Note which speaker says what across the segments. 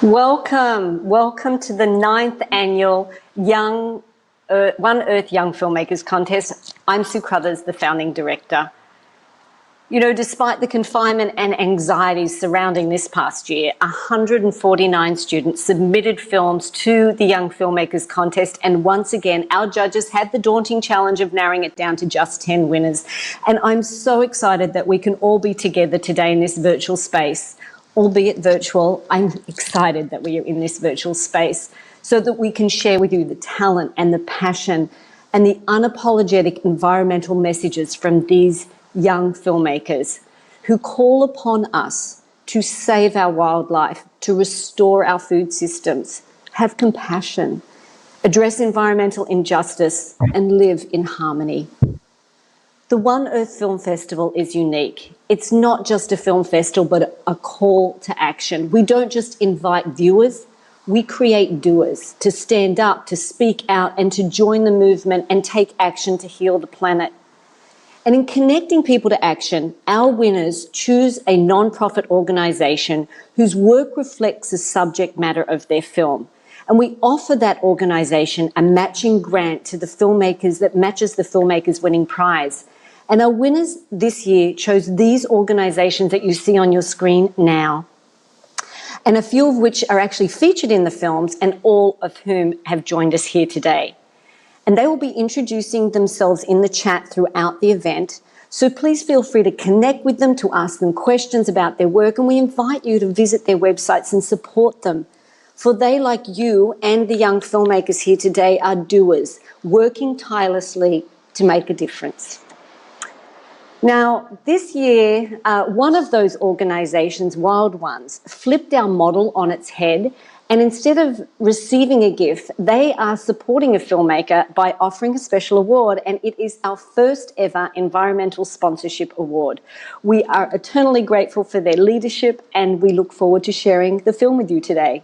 Speaker 1: Welcome to the 9th annual One Earth Young Filmmakers Contest. I'm Sue Crothers, the founding director. You know, despite the confinement and anxieties surrounding this past year, 149 students submitted films to the Young Filmmakers Contest, and once again, our judges had the daunting challenge of narrowing it down to just 10 winners. And I'm so excited that we can all be together today in this virtual space. Albeit virtual, I'm excited that we are in this virtual space so that we can share with you the talent and the passion and the unapologetic environmental messages from these young filmmakers who call upon us to save our wildlife, to restore our food systems, have compassion, address environmental injustice, and live in harmony. The One Earth Film Festival is unique. It's not just a film festival, but a call to action. We don't just invite viewers, we create doers to stand up, to speak out, and to join the movement and take action to heal the planet. And in connecting people to action, our winners choose a non-profit organisation whose work reflects the subject matter of their film. And we offer that organisation a matching grant to the filmmakers that matches the filmmakers winning prize. And our winners this year chose these organisations that you see on your screen now, and a few of which are actually featured in the films, and all of whom have joined us here today. And they will be introducing themselves in the chat throughout the event, so please feel free to connect with them, to ask them questions about their work, and we invite you to visit their websites and support them. For they, like you and the young filmmakers here today, are doers, working tirelessly to make a difference. Now, this year, one of those organisations, Wild Ones, flipped our model on its head, and instead of receiving a gift, they are supporting a filmmaker by offering a special award, and it is our first ever environmental sponsorship award. We are eternally grateful for their leadership, and we look forward to sharing the film with you today.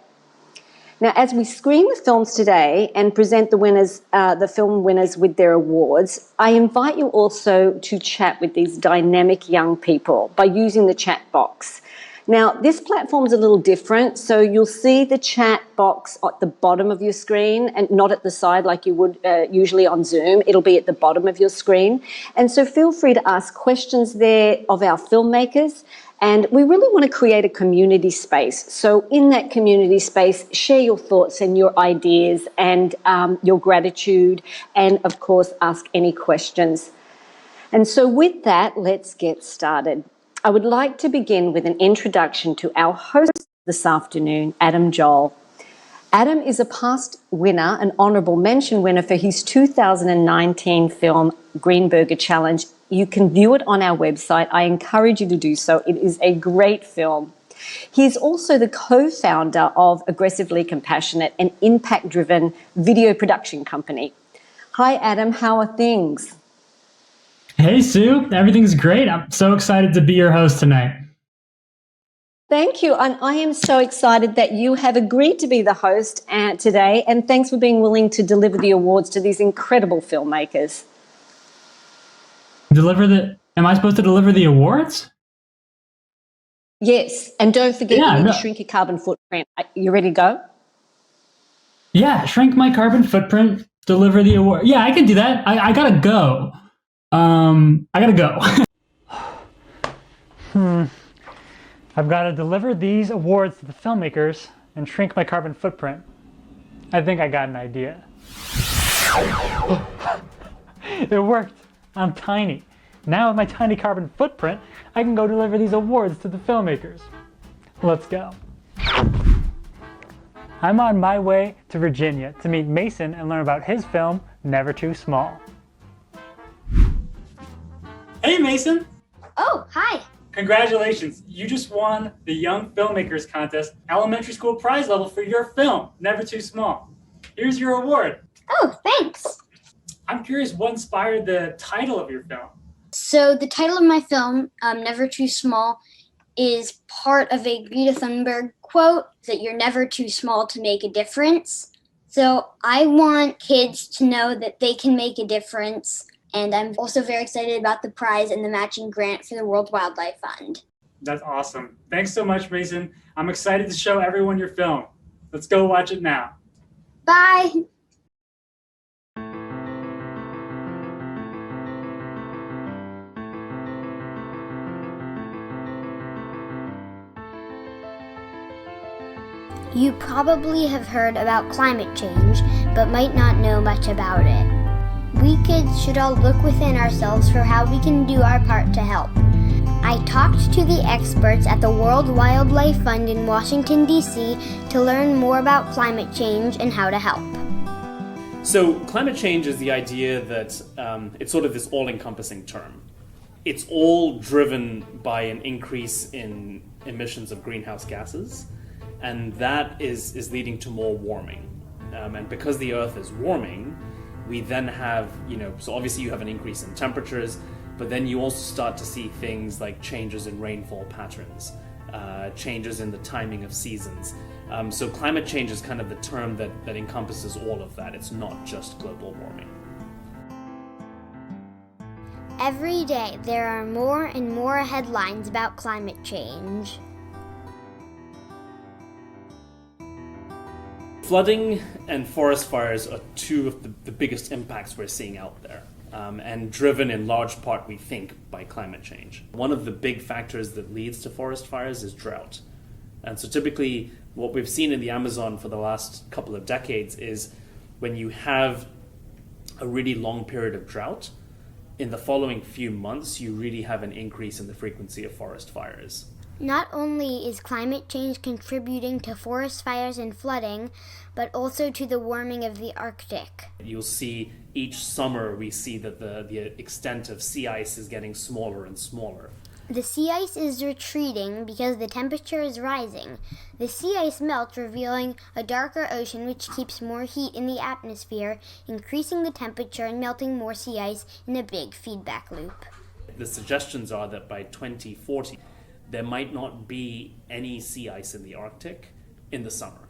Speaker 1: Now, as we screen the films today and present the winners, the film winners with their awards, I invite you also to chat with these dynamic young people by using the chat box. Now, this platform is a little different, so you'll see the chat box at the bottom of your screen and not at the side like you would usually on Zoom. It'll be at the bottom of your screen. And so feel free to ask questions there of our filmmakers. And we really want to create a community space. So in that community space, share your thoughts and your ideas and your gratitude, and of course, ask any questions. And so with that, let's get started. I would like to begin with an introduction to our host this afternoon, Adam Joel. Adam is a past winner, an honourable mention winner for his 2019 film, Greenberger Challenge. You can view it on our website. I encourage you to do so. It is a great film. He is also the co-founder of Aggressively Compassionate, an impact-driven video production company. Hi, Adam. How are things?
Speaker 2: Hey, Sue. Everything's great. I'm so excited to be your host tonight.
Speaker 1: Thank you. And I am so excited that you have agreed to be the host today. And thanks for being willing to deliver the awards to these incredible filmmakers.
Speaker 2: Am I supposed to deliver the awards?
Speaker 1: Yes. And don't forget, you need to shrink your carbon footprint. You ready to go?
Speaker 2: Yeah, shrink my carbon footprint, deliver the award. Yeah, I can do that. I gotta go. I gotta go.
Speaker 3: I've got to deliver these awards to the filmmakers and shrink my carbon footprint. I think I got an idea. It worked. I'm tiny. Now with my tiny carbon footprint, I can go deliver these awards to the filmmakers. Let's go. I'm on my way to Virginia to meet Mason and learn about his film, Never Too Small.
Speaker 2: Hey, Mason.
Speaker 4: Oh, hi.
Speaker 2: Congratulations. You just won the Young Filmmakers Contest elementary school prize level for your film, Never Too Small. Here's your award.
Speaker 4: Oh, thanks.
Speaker 2: I'm curious, what inspired the title of your film?
Speaker 4: So the title of my film, Never Too Small, is part of a Greta Thunberg quote that you're never too small to make a difference. So I want kids to know that they can make a difference. And I'm also very excited about the prize and the matching grant for the World Wildlife Fund.
Speaker 2: That's awesome. Thanks so much, Mason. I'm excited to show everyone your film. Let's go watch it now.
Speaker 4: Bye. You probably have heard about climate change, but might not know much about it. We kids should all look within ourselves for how we can do our part to help. I talked to the experts at the World Wildlife Fund in Washington, D.C. to learn more about climate change and how to help.
Speaker 5: So climate change is the idea that it's sort of this all-encompassing term. It's all driven by an increase in emissions of greenhouse gases, and that is leading to more warming. And because the Earth is warming, we then have, so obviously you have an increase in temperatures, but then you also start to see things like changes in rainfall patterns, changes in the timing of seasons. So climate change is kind of the term that encompasses all of that. It's not just global warming.
Speaker 4: Every day, there are more and more headlines about climate change.
Speaker 5: Flooding and forest fires are two of the biggest impacts we're seeing out there, and driven in large part, we think, by climate change. One of the big factors that leads to forest fires is drought. And so typically, what we've seen in the Amazon for the last couple of decades is when you have a really long period of drought, in the following few months, you really have an increase in the frequency of forest fires.
Speaker 4: Not only is climate change contributing to forest fires and flooding, but also to the warming of the Arctic.
Speaker 5: You'll see each summer we see that the extent of sea ice is getting smaller and smaller.
Speaker 4: The sea ice is retreating because the temperature is rising. The sea ice melts, revealing a darker ocean which keeps more heat in the atmosphere, increasing the temperature and melting more sea ice in a big feedback loop.
Speaker 5: The suggestions are that by 2040, there might not be any sea ice in the Arctic in the summer.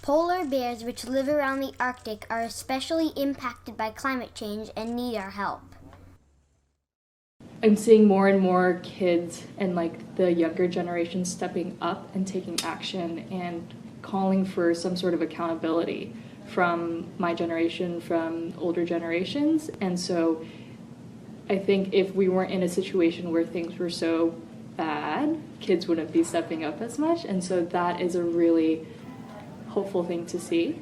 Speaker 4: Polar bears, which live around the Arctic, are especially impacted by climate change and need our help.
Speaker 6: I'm seeing more and more kids and the younger generation stepping up and taking action and calling for some sort of accountability from my generation, from older generations. And so I think if we weren't in a situation where things were so bad, kids wouldn't be stepping up as much. And so that is a really hopeful thing to see.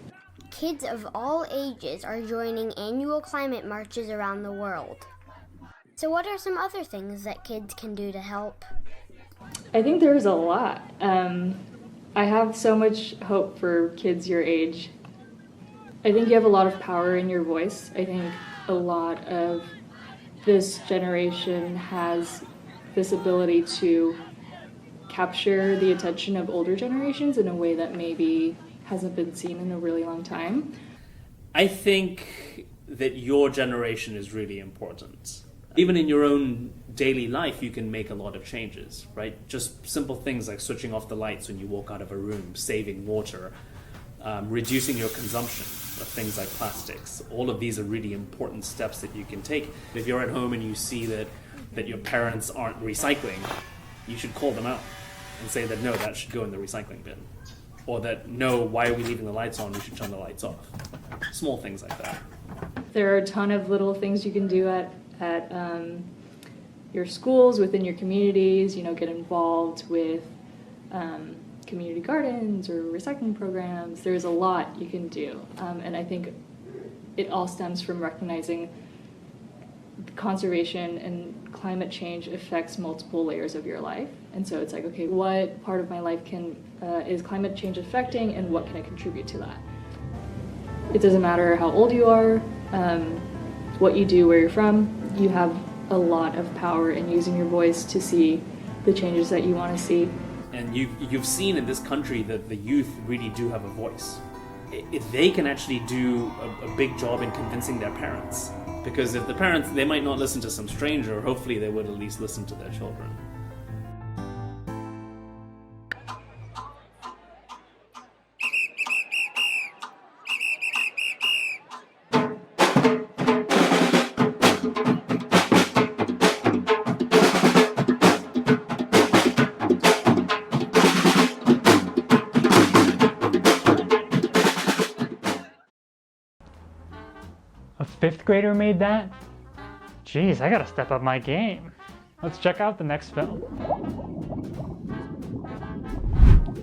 Speaker 4: Kids of all ages are joining annual climate marches around the world. So what are some other things that kids can do to help?
Speaker 6: I think there's a lot. I have so much hope for kids your age. I think you have a lot of power in your voice. I think a lot of this generation has this ability to capture the attention of older generations in a way that maybe hasn't been seen in a really long time.
Speaker 5: I think that your generation is really important. Even in your own daily life, you can make a lot of changes, right? Just simple things like switching off the lights when you walk out of a room, saving water, reducing your consumption of things like plastics. All of these are really important steps that you can take. If you're at home and you see that your parents aren't recycling, you should call them out and say that no, that should go in the recycling bin. Or that no, why are we leaving the lights on? We should turn the lights off. Small things like that.
Speaker 6: There are a ton of little things you can do at your schools, within your communities, get involved with community gardens or recycling programs. There's a lot you can do. And I think it all stems from recognizing conservation and climate change affects multiple layers of your life. And so it's like, okay, what part of my life is climate change affecting and what can I contribute to that? It doesn't matter how old you are, what you do, where you're from, you have a lot of power in using your voice to see the changes that you want to see.
Speaker 5: And you've seen in this country that the youth really do have a voice. If they can actually do a big job in convincing their parents. Because if the parents, they might not listen to some stranger, hopefully they would at least listen to their children.
Speaker 3: grader made that? Jeez, I gotta step up my game. Let's check out the next film.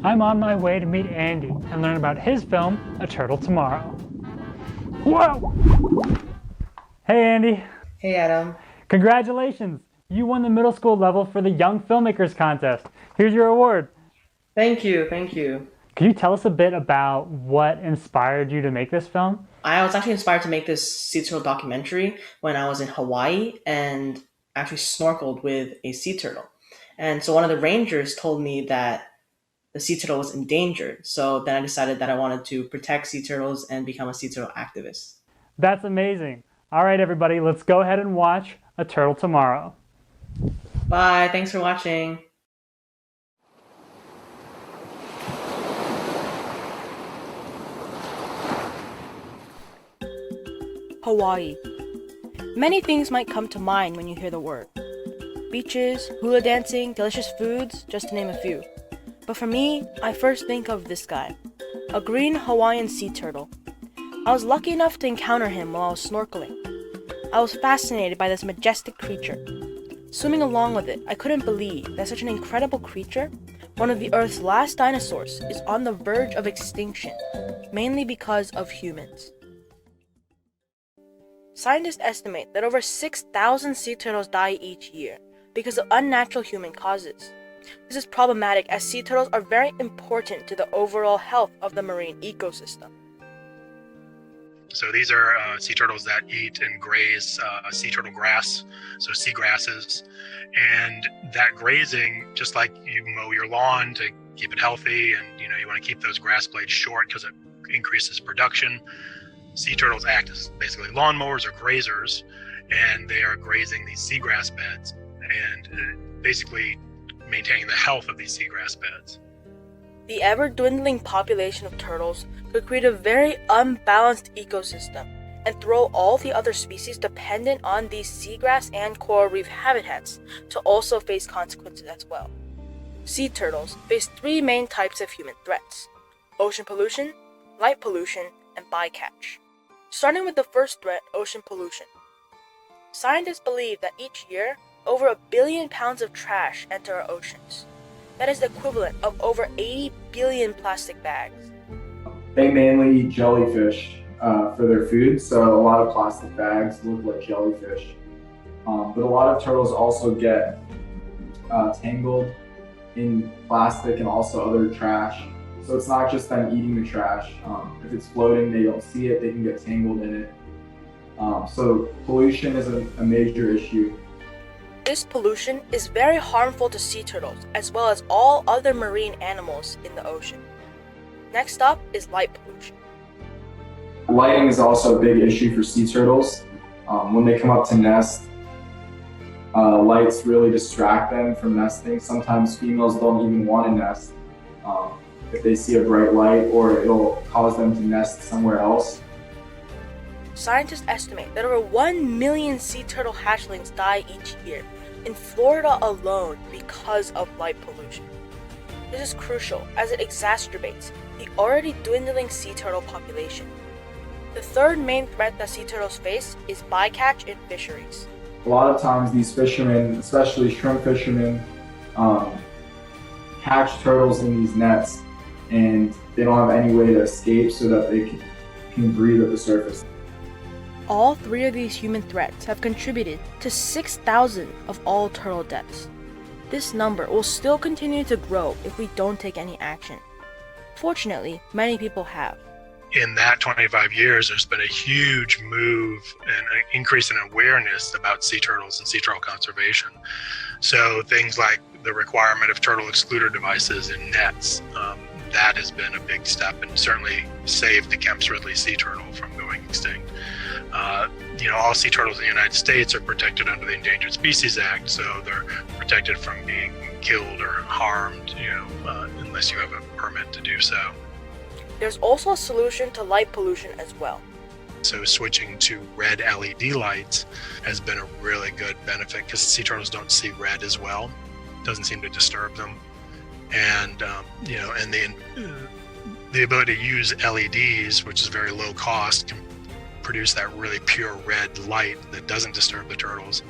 Speaker 3: I'm on my way to meet Andy and learn about his film, A Turtle Tomorrow. Whoa! Hey Andy.
Speaker 7: Hey Adam.
Speaker 3: Congratulations! You won the middle school level for the Young Filmmakers contest. Here's your award.
Speaker 7: Thank you, thank you.
Speaker 3: Could you tell us a bit about what inspired you to make this film?
Speaker 7: I was actually inspired to make this sea turtle documentary when I was in Hawaii and actually snorkeled with a sea turtle. And so one of the rangers told me that the sea turtle was endangered. So then I decided that I wanted to protect sea turtles and become a sea turtle activist.
Speaker 3: That's amazing. All right, everybody, let's go ahead and watch A Turtle Tomorrow.
Speaker 7: Bye, thanks for watching.
Speaker 8: Hawaii. Many things might come to mind when you hear the word. Beaches, hula dancing, delicious foods, just to name a few. But for me, I first think of this guy, a green Hawaiian sea turtle. I was lucky enough to encounter him while I was snorkeling. I was fascinated by this majestic creature. Swimming along with it, I couldn't believe that such an incredible creature, one of the Earth's last dinosaurs, is on the verge of extinction, mainly because of humans. Scientists estimate that over 6,000 sea turtles die each year because of unnatural human causes. This is problematic as sea turtles are very important to the overall health of the marine ecosystem.
Speaker 9: So these are sea turtles that eat and graze sea turtle grass, so sea grasses. And that grazing, just like you mow your lawn to keep it healthy, and you want to keep those grass blades short because it increases production. Sea turtles act as basically lawnmowers or grazers, and they are grazing these seagrass beds and basically maintaining the health of these seagrass beds.
Speaker 8: The ever-dwindling population of turtles could create a very unbalanced ecosystem and throw all the other species dependent on these seagrass and coral reef habitats to also face consequences as well. Sea turtles face three main types of human threats: ocean pollution, light pollution, and bycatch. Starting with the first threat, ocean pollution. Scientists believe that each year, over 1 billion pounds of trash enter our oceans. That is the equivalent of over 80 billion plastic bags.
Speaker 10: They mainly eat jellyfish for their food, so a lot of plastic bags look like jellyfish. But a lot of turtles also get tangled in plastic and also other trash. So it's not just them eating the trash. If it's floating, they don't see it, they can get tangled in it. So pollution is a major issue.
Speaker 8: This pollution is very harmful to sea turtles as well as all other marine animals in the ocean. Next up is light pollution.
Speaker 10: Lighting is also a big issue for sea turtles. When they come up to nest, lights really distract them from nesting. Sometimes females don't even want to nest if they see a bright light, or it'll cause them to nest somewhere else.
Speaker 8: Scientists estimate that over 1 million sea turtle hatchlings die each year in Florida alone because of light pollution. This is crucial as it exacerbates the already dwindling sea turtle population. The third main threat that sea turtles face is bycatch in fisheries.
Speaker 10: A lot of times these fishermen, especially shrimp fishermen, catch turtles in these nets, and they don't have any way to escape so that they can breathe at the surface.
Speaker 8: All three of these human threats have contributed to 6,000 of all turtle deaths. This number will still continue to grow if we don't take any action. Fortunately, many people have.
Speaker 9: In that 25 years, there's been a huge move and an increase in awareness about sea turtles and sea turtle conservation. So things like the requirement of turtle excluder devices in nets, that has been a big step and certainly saved the Kemp's Ridley sea turtle from going extinct. All sea turtles in the United States are protected under the Endangered Species Act, so they're protected from being killed or harmed, unless you have a permit to do so.
Speaker 8: There's also a solution to light pollution as well.
Speaker 9: So switching to red LED lights has been a really good benefit because sea turtles don't see red as well. It doesn't seem to disturb them. And, and the ability to use LEDs, which is very low cost produce that really pure red light that doesn't disturb the turtles.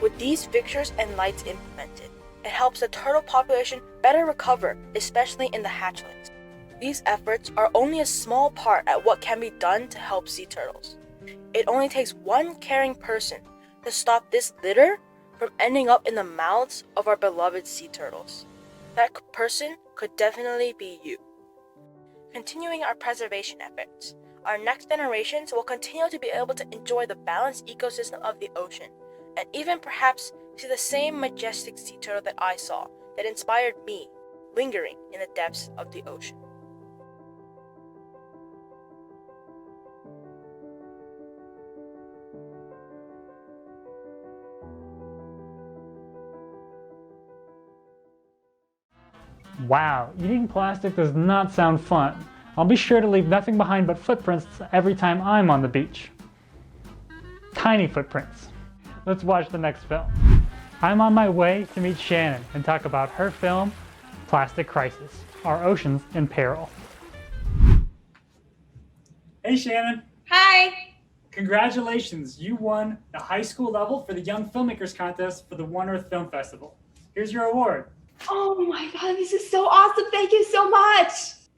Speaker 8: With these fixtures and lights implemented, it helps the turtle population better recover, especially in the hatchlings. These efforts are only a small part at what can be done to help sea turtles. It only takes one caring person to stop this litter from ending up in the mouths of our beloved sea turtles. That person could definitely be you. Continuing our preservation efforts, our next generations will continue to be able to enjoy the balanced ecosystem of the ocean, and even perhaps see the same majestic sea turtle that I saw that inspired me, lingering in the depths of the ocean.
Speaker 3: Wow, eating plastic does not sound fun. I'll be sure to leave nothing behind but footprints every time I'm on the beach. Tiny footprints. Let's watch the next film. I'm on my way to meet Shannon and talk about her film, Plastic Crisis, Our Oceans in Peril.
Speaker 2: Hey Shannon,
Speaker 11: Hi!
Speaker 2: congratulations. You won the high school level for the Young Filmmakers contest for the One Earth Film Festival. Here's your award.
Speaker 11: Oh my god, this is so awesome. Thank you so much.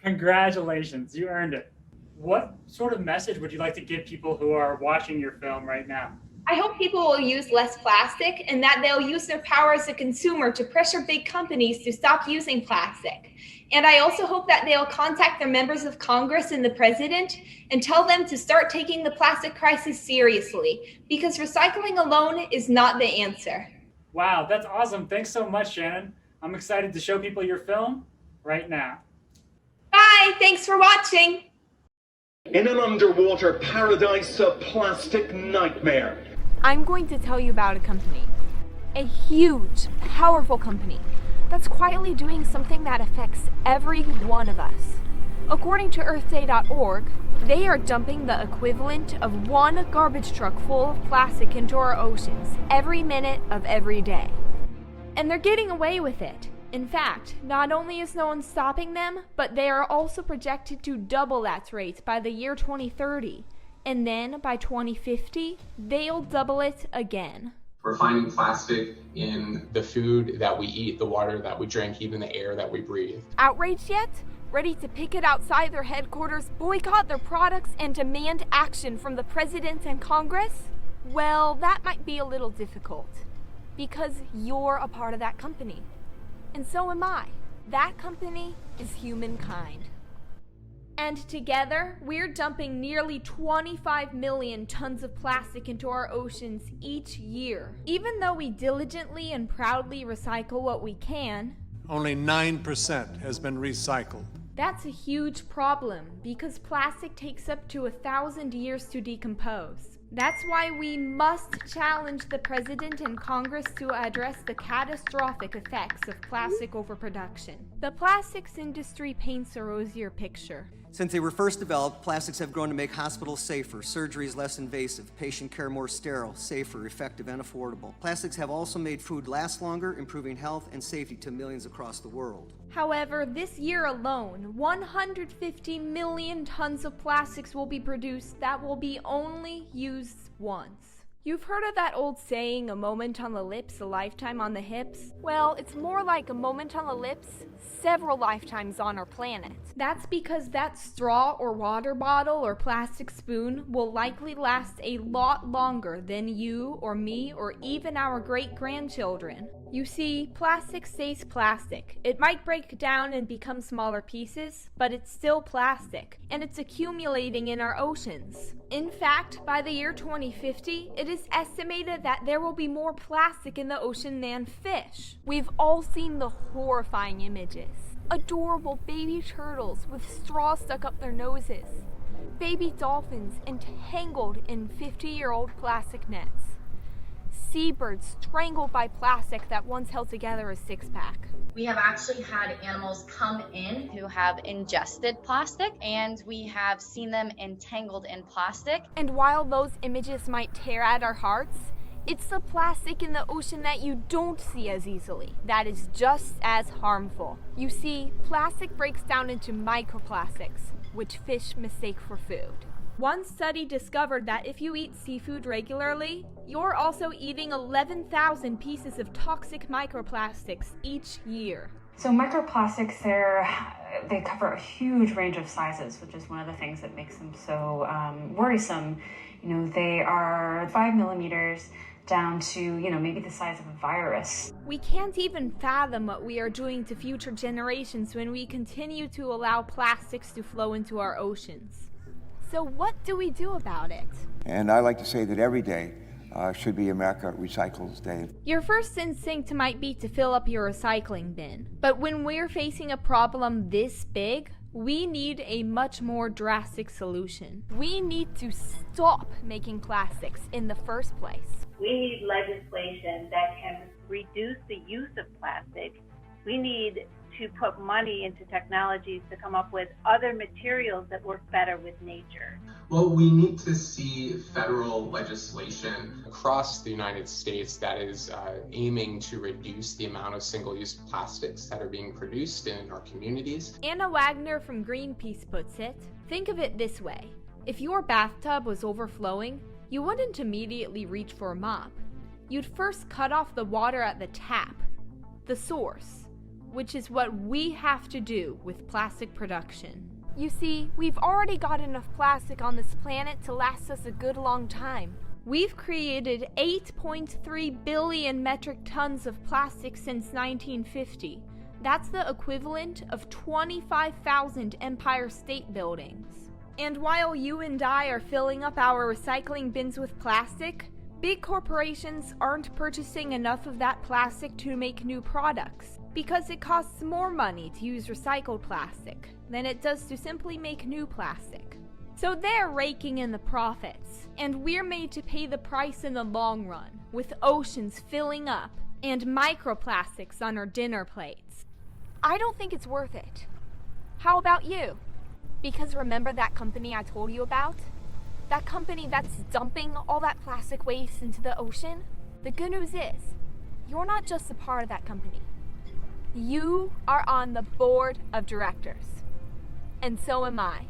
Speaker 2: Congratulations, you earned it. What sort of message would you like to give people who are watching your film right now?
Speaker 11: I hope people will use less plastic and that they'll use their power as a consumer to pressure big companies to stop using plastic. And I also hope that they'll contact their members of Congress and the president and tell them to start taking the plastic crisis seriously, because recycling alone is not the answer.
Speaker 2: Wow, that's awesome. Thanks so much, Shannon. I'm excited to show people your film right now.
Speaker 11: Bye, thanks for watching.
Speaker 12: In an underwater paradise, a plastic nightmare.
Speaker 13: I'm going to tell you about a company. A huge, powerful company that's quietly doing something that affects every one of us. According to EarthDay.org, they are dumping the equivalent of one garbage truck full of plastic into our oceans every minute of every day. And they're getting away with it. In fact, not only is no one stopping them, but they are also projected to double that rate by the year 2030. And then by 2050, they'll double it again.
Speaker 14: We're finding plastic in the food that we eat, the water that we drink, even the air that we breathe.
Speaker 13: Outraged yet? Ready to picket outside their headquarters, boycott their products, and demand action from the president and Congress? Well, that might be a little difficult, because you're a part of that company. And so am I. That company is humankind. And together, we're dumping nearly 25 million tons of plastic into our oceans each year. Even though we diligently and proudly recycle what we can,
Speaker 15: only 9% has been recycled.
Speaker 13: That's a huge problem, because plastic takes up to 1,000 years to decompose. That's why we must challenge the President and Congress to address the catastrophic effects of plastic overproduction. The plastics industry paints a rosier picture.
Speaker 16: Since they were first developed, plastics have grown to make hospitals safer, surgeries less invasive, patient care more sterile, safer, effective, and affordable. Plastics have also made food last longer, improving health and safety to millions across the world.
Speaker 13: However, this year alone, 150 million tons of plastics will be produced that will be only used once. You've heard of that old saying, a moment on the lips, a lifetime on the hips? Well, it's more like a moment on the lips, several lifetimes on our planet. That's because that straw or water bottle or plastic spoon will likely last a lot longer than you or me or even our great-grandchildren. You see, plastic stays plastic. It might break down and become smaller pieces, but it's still plastic, and it's accumulating in our oceans. In fact, by the year 2050, it is estimated that there will be more plastic in the ocean than fish. We've all seen the horrifying images. Adorable baby turtles with straw stuck up their noses. Baby dolphins entangled in 50-year-old plastic nets. Seabirds strangled by plastic that once held together a six-pack.
Speaker 17: We have actually had animals come in who have ingested plastic, and we have seen them entangled in plastic.
Speaker 13: And while those images might tear at our hearts, it's the plastic in the ocean that you don't see as easily that is just as harmful. You see, plastic breaks down into microplastics, which fish mistake for food. One study discovered that if you eat seafood regularly, you're also eating 11,000 pieces of toxic microplastics each year.
Speaker 18: So microplastics, they cover a huge range of sizes, which is one of the things that makes them so worrisome. They are 5 millimeters down to, maybe the size of a virus.
Speaker 13: We can't even fathom what we are doing to future generations when we continue to allow plastics to flow into our oceans. So what do we do about it?
Speaker 19: And I like to say that every day should be America Recycles Day.
Speaker 13: Your first instinct might be to fill up your recycling bin, but when we're facing a problem this big, we need a much more drastic solution. We need to stop making plastics in the first place.
Speaker 20: We need legislation that can reduce the use of plastic. We need to put money into technologies to come up with other materials that work better with nature.
Speaker 14: Well, we need to see federal legislation across the United States that is aiming to reduce the amount of single-use plastics that are being produced in our communities.
Speaker 13: Anna Wagner from Greenpeace puts it, think of it this way. If your bathtub was overflowing, you wouldn't immediately reach for a mop. You'd first cut off the water at the tap, the source, which is what we have to do with plastic production. You see, we've already got enough plastic on this planet to last us a good long time. We've created 8.3 billion metric tons of plastic since 1950. That's the equivalent of 25,000 Empire State Buildings. And while you and I are filling up our recycling bins with plastic, big corporations aren't purchasing enough of that plastic to make new products, because it costs more money to use recycled plastic than it does to simply make new plastic. So they're raking in the profits, and we're made to pay the price in the long run, with oceans filling up and microplastics on our dinner plates. I don't think it's worth it. How about you? Because remember that company I told you about? That company that's dumping all that plastic waste into the ocean? The good news is, you're not just a part of that company. You are on the board of directors. And so am I.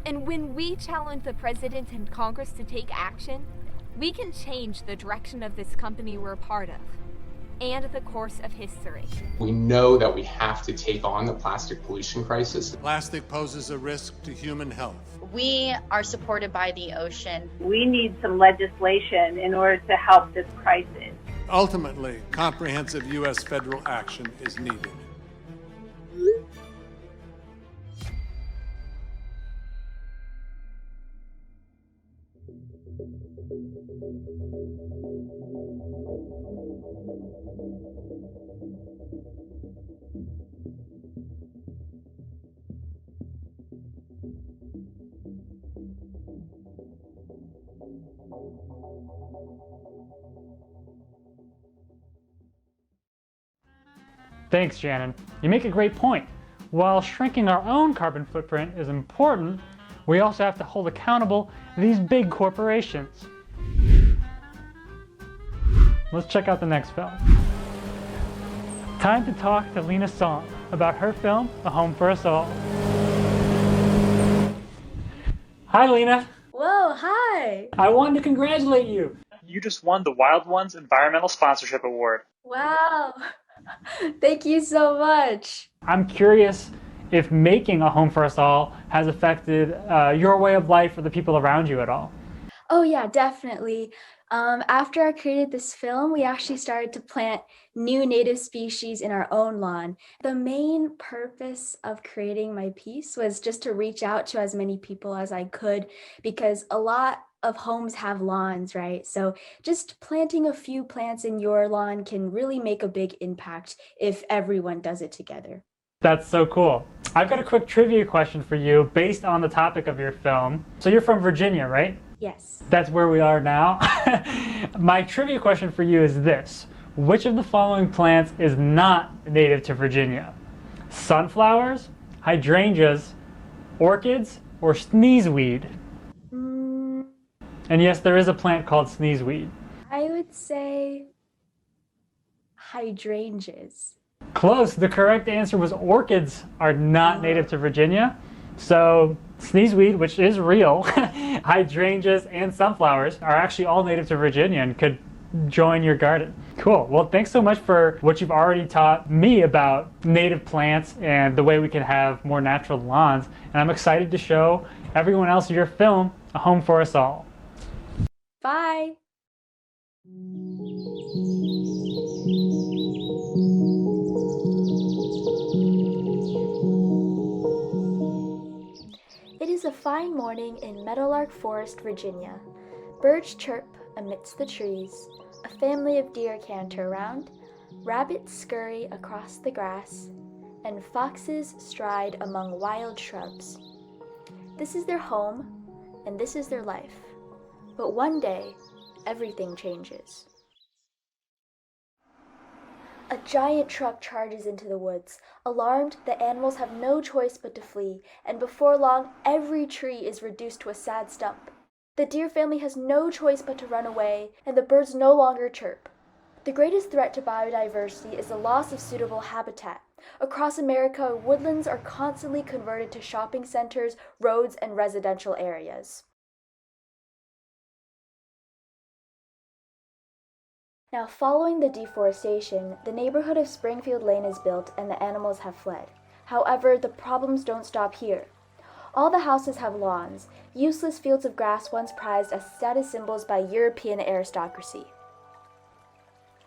Speaker 13: And when we challenge the president and Congress to take action, we can change the direction of this company we're a part of, and the course of history.
Speaker 14: We know that we have to take on the plastic pollution crisis.
Speaker 15: Plastic poses a risk to human health.
Speaker 17: We are supported by the ocean.
Speaker 20: We need some legislation in order to help this crisis.
Speaker 15: Ultimately, comprehensive U.S. federal action is needed.
Speaker 3: Thanks, Shannon. You make a great point. While shrinking our own carbon footprint is important, we also have to hold accountable these big corporations. Let's check out the next film. Time to talk to Lena Song about her film, A Home for Us All. Hi, Lena.
Speaker 21: Whoa, hi.
Speaker 3: I wanted to congratulate you.
Speaker 22: You just won the Wild Ones Environmental Sponsorship Award.
Speaker 21: Wow. Thank you so much.
Speaker 3: I'm curious if making A Home for Us All has affected your way of life or the people around you at all.
Speaker 21: Oh yeah, definitely. After I created this film, we actually started to plant new native species in our own lawn. The main purpose of creating my piece was just to reach out to as many people as I could, because a lot of homes have lawns, right? So just planting a few plants in your lawn can really make a big impact if everyone does it together.
Speaker 3: That's so cool. I've got a quick trivia question for you based on the topic of your film. So you're from Virginia, right?
Speaker 21: Yes.
Speaker 3: That's where we are now. My trivia question for you is this. Which of the following plants is not native to Virginia? Sunflowers, hydrangeas, orchids, or sneezeweed? And yes, there is a plant called sneezeweed.
Speaker 21: I would say hydrangeas.
Speaker 3: Close. The correct answer was orchids are not native to Virginia. So sneezeweed, which is real, hydrangeas, and sunflowers are actually all native to Virginia and could join your garden. Cool. Well, thanks so much for what you've already taught me about native plants and the way we can have more natural lawns. And I'm excited to show everyone else your film, A Home for Us All.
Speaker 21: Bye. It is a fine morning in Meadowlark Forest, Virginia. Birds chirp amidst the trees, a family of deer canter around, rabbits scurry across the grass, and foxes stride among wild shrubs. This is their home, and this is their life. But one day, everything changes. A giant truck charges into the woods. Alarmed, the animals have no choice but to flee, and before long, every tree is reduced to a sad stump. The deer family has no choice but to run away, and the birds no longer chirp. The greatest threat to biodiversity is the loss of suitable habitat. Across America, woodlands are constantly converted to shopping centers, roads, and residential areas. Now, following the deforestation, the neighborhood of Springfield Lane is built and the animals have fled. However, the problems don't stop here. All the houses have lawns, useless fields of grass once prized as status symbols by European aristocracy.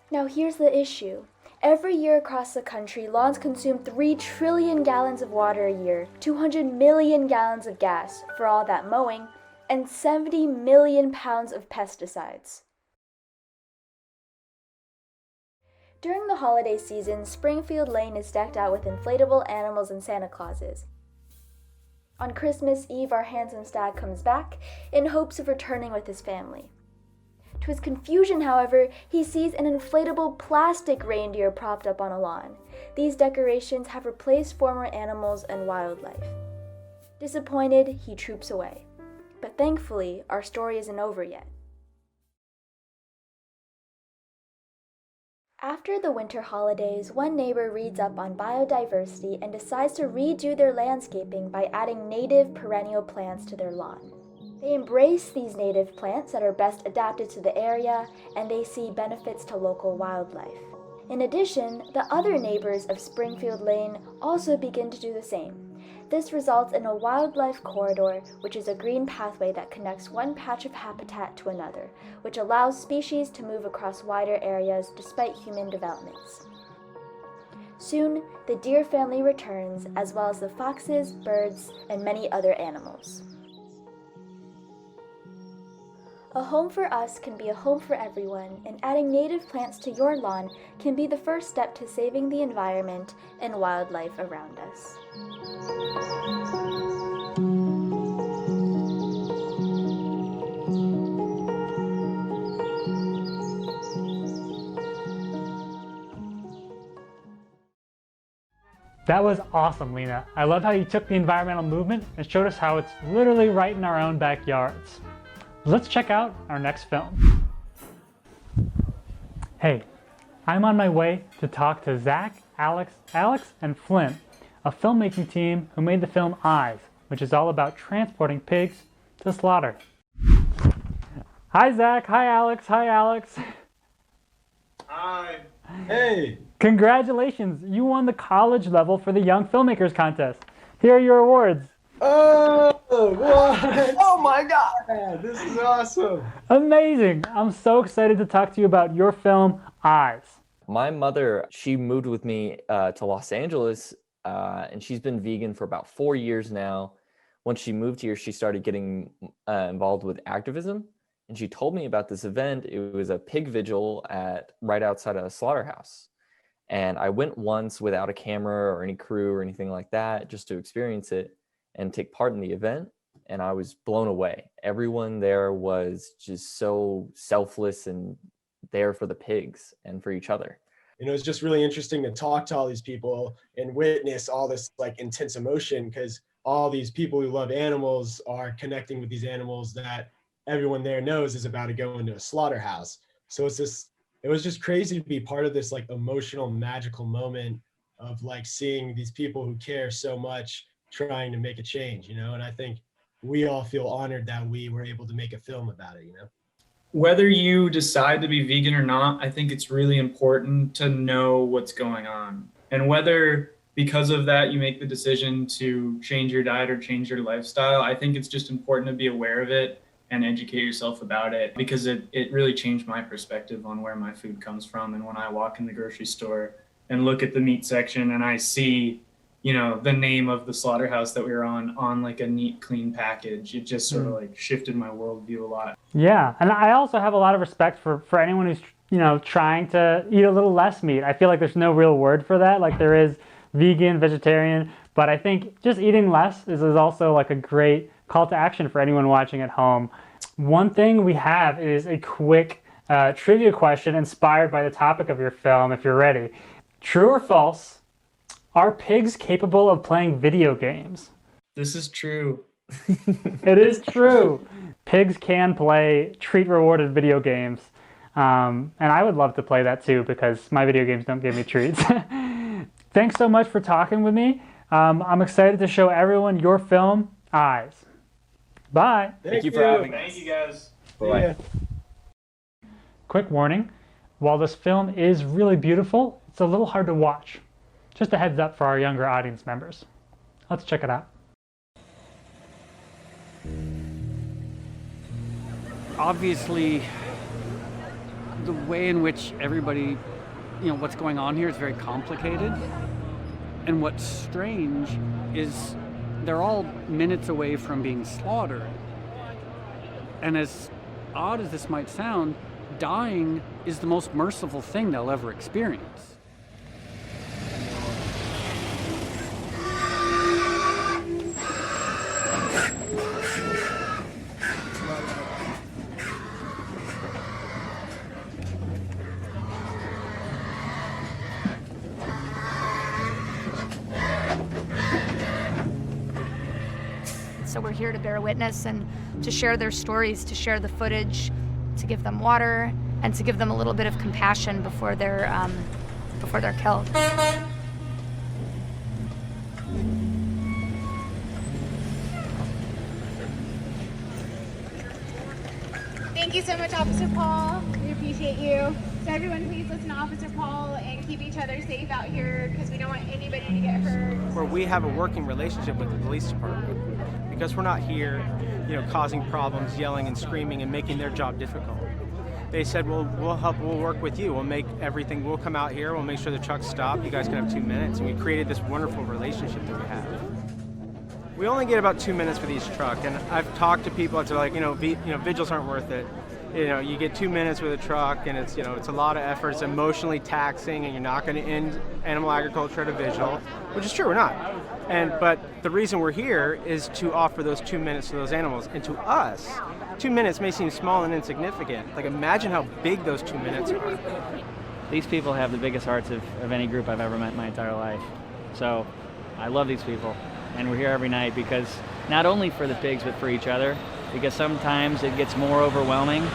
Speaker 21: Now here's the issue. Every year across the country, lawns consume 3 trillion gallons of water a year, 200 million gallons of gas for all that mowing, and 70 million pounds of pesticides. During the holiday season, Springfield Lane is decked out with inflatable animals and Santa Clauses. On Christmas Eve, our handsome stag comes back in hopes of returning with his family. To his confusion, however, he sees an inflatable plastic reindeer propped up on a lawn. These decorations have replaced former animals and wildlife. Disappointed, he troops away. But thankfully, our story isn't over yet. After the winter holidays, one neighbor reads up on biodiversity and decides to redo their landscaping by adding native perennial plants to their lawn. They embrace these native plants that are best adapted to the area, and they see benefits to local wildlife. In addition, the other neighbors of Springfield Lane also begin to do the same. This results in a wildlife corridor, which is a green pathway that connects one patch of habitat to another, which allows species to move across wider areas despite human developments. Soon, the deer family returns, as well as the foxes, birds, and many other animals. A home for us can be a home for everyone, and adding native plants to your lawn can be the first step to saving the environment and wildlife around us.
Speaker 3: That was awesome, Lena. I love how you took the environmental movement and showed us how it's literally right in our own backyards. Let's check out our next film. Hey, I'm on my way to talk to Zach, Alex, and Flynn, a filmmaking team who made the film Eyes, which is all about transporting pigs to slaughter. Hi, Zach. Hi, Alex. Hi, Alex.
Speaker 1: Hi. Hey.
Speaker 3: Congratulations. You won the college level for the Young Filmmakers contest. Here are your awards.
Speaker 1: Oh, what? Oh my God. This is awesome.
Speaker 3: Amazing. I'm so excited to talk to you about your film, Eyes.
Speaker 4: My mother, she moved with me to Los Angeles, and she's been vegan for about 4 years now. Once she moved here, she started getting involved with activism, and she told me about this event. It was a pig vigil right outside a slaughterhouse. And I went once without a camera or any crew or anything like that, just to experience it and take part in the event. And I was blown away. Everyone there was just so selfless and there for the pigs and for each other.
Speaker 1: You know, it's just really interesting to talk to all these people and witness all this like intense emotion, because all these people who love animals are connecting with these animals that everyone there knows is about to go into a slaughterhouse. So it was just crazy to be part of this like emotional, magical moment of like seeing these people who care so much trying to make a change, and I think we all feel honored that we were able to make a film about it.
Speaker 5: Whether you decide to be vegan or not, I think it's really important to know what's going on. And whether because of that you make the decision to change your diet or change your lifestyle, I think it's just important to be aware of it and educate yourself about it, because it really changed my perspective on where my food comes from. And when I walk in the grocery store and look at the meat section and I see, the name of the slaughterhouse that we were on like a neat, clean package, it just sort of like shifted my worldview a lot.
Speaker 3: Yeah, and I also have a lot of respect for anyone who's trying to eat a little less meat. I feel like there's no real word for that, like there is vegan, vegetarian, but I think just eating less is also like a great call to action for anyone watching at home. One thing we have is a quick trivia question inspired by the topic of your film, if you're ready. True or false? Are pigs capable of playing video games?
Speaker 5: This is true.
Speaker 3: It is true. Pigs can play treat-rewarded video games. And I would love to play that too, because my video games don't give me treats. Thanks so much for talking with me. I'm excited to show everyone your film, Eyes. Bye.
Speaker 1: Thank
Speaker 5: you for having us. Thank you, guys.
Speaker 4: Bye.
Speaker 3: Quick warning, while this film is really beautiful, it's a little hard to watch. Just a heads up for our younger audience members. Let's check it out.
Speaker 6: Obviously, the way in which everybody, what's going on here is very complicated. And what's strange is they're all minutes away from being slaughtered. And as odd as this might sound, dying is the most merciful thing they'll ever experience.
Speaker 23: So we're here to bear witness and to share their stories, to share the footage, to give them water, and to give them a little bit of compassion before they're killed.
Speaker 24: Thank you so much, Officer Paul. We appreciate you. So everyone, please listen to Officer Paul and keep each other safe out here, because we don't want anybody to get hurt.
Speaker 25: Where we have a working relationship with the police department, because we're not here, causing problems, yelling and screaming and making their job difficult. They said, well, we'll work with you. We'll come out here, we'll make sure the trucks stop. You guys can have 2 minutes. And we created this wonderful relationship that we have. We only get about 2 minutes for each truck, and I've talked to people that are like, vigils aren't worth it. You get 2 minutes with a truck, and it's a lot of effort. It's emotionally taxing, and you're not going to end animal agriculture at a vigil, which is true, we're not. But the reason we're here is to offer those 2 minutes to those animals, and to us, 2 minutes may seem small and insignificant. Like, imagine how big those 2 minutes are.
Speaker 26: These people have the biggest hearts of any group I've ever met in my entire life. So I love these people, and we're here every night because not only for the pigs, but for each other, because sometimes it gets more overwhelming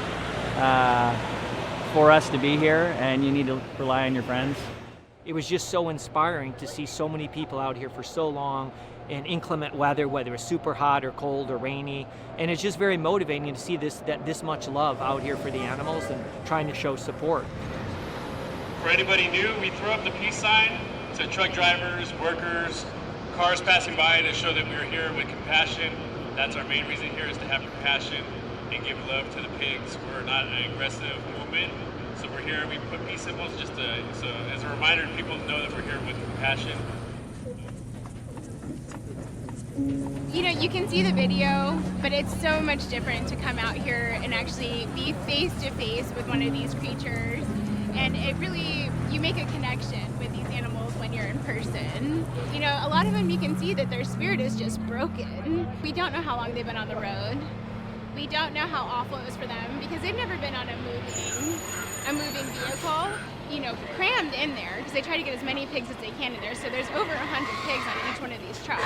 Speaker 26: for us to be here, and you need to rely on your friends.
Speaker 27: It was just so inspiring to see so many people out here for so long in inclement weather, whether it's super hot or cold or rainy. And it's just very motivating to see this much love out here for the animals and trying to show support.
Speaker 28: For anybody new, we throw up the peace sign to truck drivers, workers, cars passing by to show that we're here with compassion. That's our main reason here, is to have compassion and give love to the pigs. We're not an aggressive movement. So we're here, we put peace symbols just as a reminder to people to know that we're here with compassion.
Speaker 24: You can see the video, but it's so much different to come out here and actually be face to face with one of these creatures. And it really, you make a connection with these animals when you're in person. A lot of them, you can see that their spirit is just broken. We don't know how long they've been on the road. We don't know how awful it was for them, because they've never been on a moving vehicle, crammed in there, because they try to get as many pigs as they can in there. So there's over 100 pigs on each one of these trucks.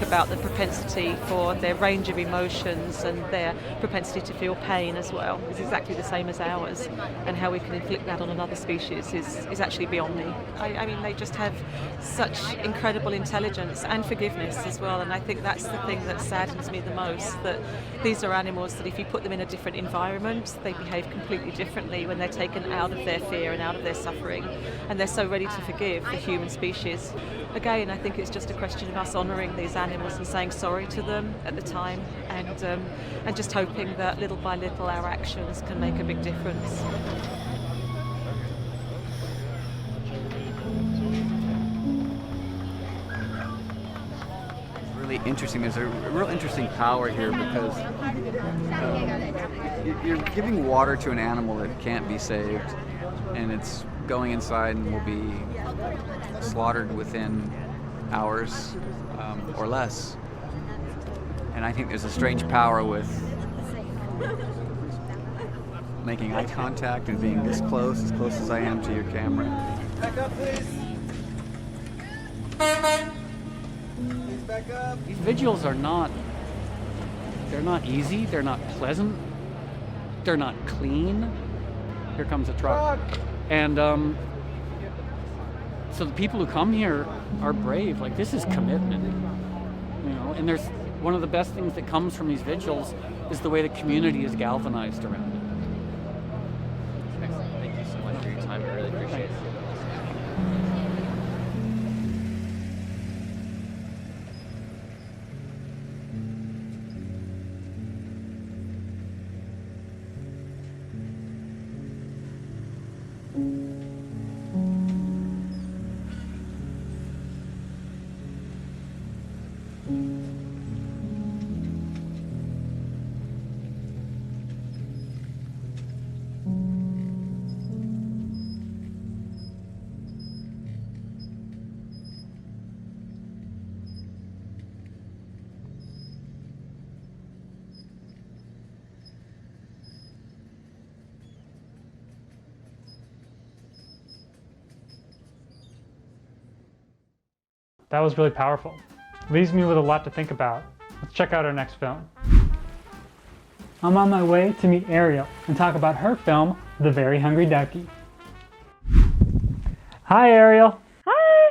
Speaker 2: About the propensity for their range of emotions and their propensity to feel pain as well is exactly the same as ours, and how we can inflict that on another species is actually beyond me. I mean, they just have such incredible intelligence and forgiveness as well, and I think that's the thing that saddens me the most, that these are animals that if you put them in a different environment, they behave completely differently when they're taken out of their fear and out of their suffering, and they're so ready to forgive the human species. Again, I think it's just a question of us honouring these animals and saying sorry to them at the time, and just hoping that little by little our actions can make a big difference.
Speaker 7: It's really interesting. There's a real interesting power here because you're giving water to an animal that can't be saved, and it's going inside and will be slaughtered within hours or less. And I think there's a strange power with making eye contact and being this close as I am to your camera.
Speaker 8: Back up, please. Please back up.
Speaker 6: These vigils are not easy, they're not pleasant, they're not clean. Here comes a truck. And so the people who come here are brave. Like, this is commitment, you know. And there's one of the best things that comes from these vigils is the way the community is galvanized around it.
Speaker 4: Excellent. Thank you so much for your time. I really appreciate it.
Speaker 3: That was really powerful. Leaves me with a lot to think about. Let's check out our next film. I'm on my way to meet Ariel and talk about her film, The Very Hungry Ducky. Hi, Ariel.
Speaker 9: Hi,